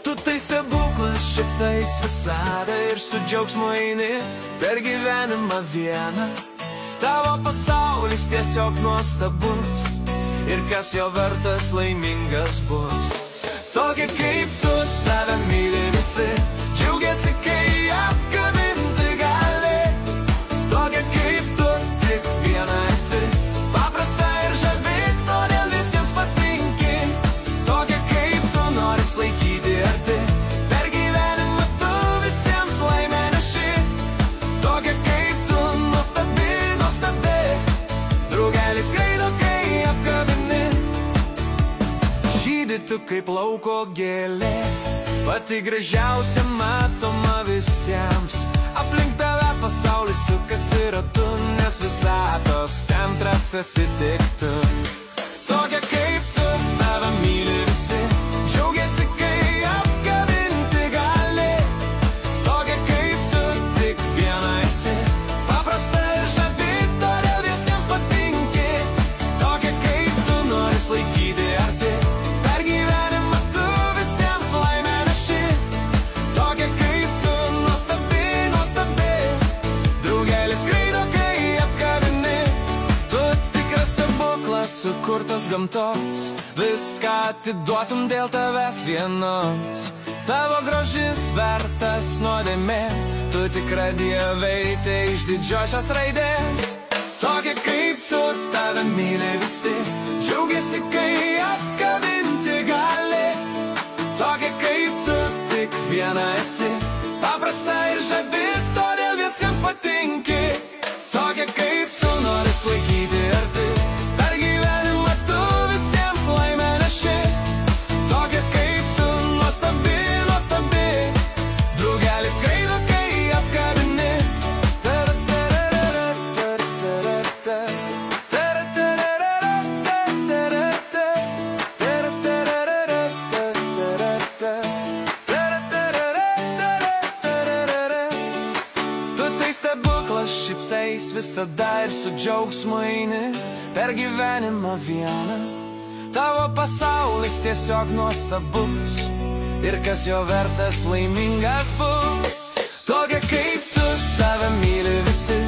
Tu tai stebuklas, šypsais visada ir su džiaugsmu eini per gyvenimą vieną. Tavo pasaulis tiesiog nuostabus ir kas jo vertas laimingas bus. Tokia kaip tu, tave myli visi, džiaugiasi, kai apkabinti gali. Tokia kaip tu, tik viena esi, paprasta ir žavi, todėl visiems patinki. Tokia kaip tu, noris laikyti arti, per gyvenimą tu visiems laimę neši. Tokia kaip tu, nuostabi, nuostabi, draugelis skraido, kai apkabini. Žydi tu kaip lauko gėlė, pati gražiausia matoma visiems. Aplink tave pasaulis sukasi ratu, nes visatos centras esi tik tu. Tokia kaip tu, tave myli visi, džiaugiasi, kai apkabinti gali. Tokia kaip tu, tik viena esi, paprasta ir žavi, todėl visiems patinki. Tokia kaip tu, noris laikyti arti, per gyvenimą tu visiems laimę neši. Tokia kaip tu, nuostabi, nuostabi, draugelis skraido, kai apkabini. Tu tikras stebuklas, sukurtas gamtos, viską atiduotum dėl tavęs vienos. Tavo grožis vertas nuodėmės, tu tikra dievaitė iš didžiosios raidės. Tokia kaip tu, tave myli visi, džiaugiasi, kai apkabinti gali. Tokia kaip tu, tik viena esi, paprasta ir žavi, todėl visiems patinki. Tokia kaip tu, noris laikyti arti, per gyvenimą tu visiems laimę neši. Tokia kaip tu, nuostabi, nuostabi, draugelis skraido, kai apkabini. Šypsais visada ir su džiaugsmu eini per gyvenimą vieną. Tavo pasaulis tiesiog nuostabus ir kas jo vertas laimingas bus. Tokia kaip tu, tave myli visi,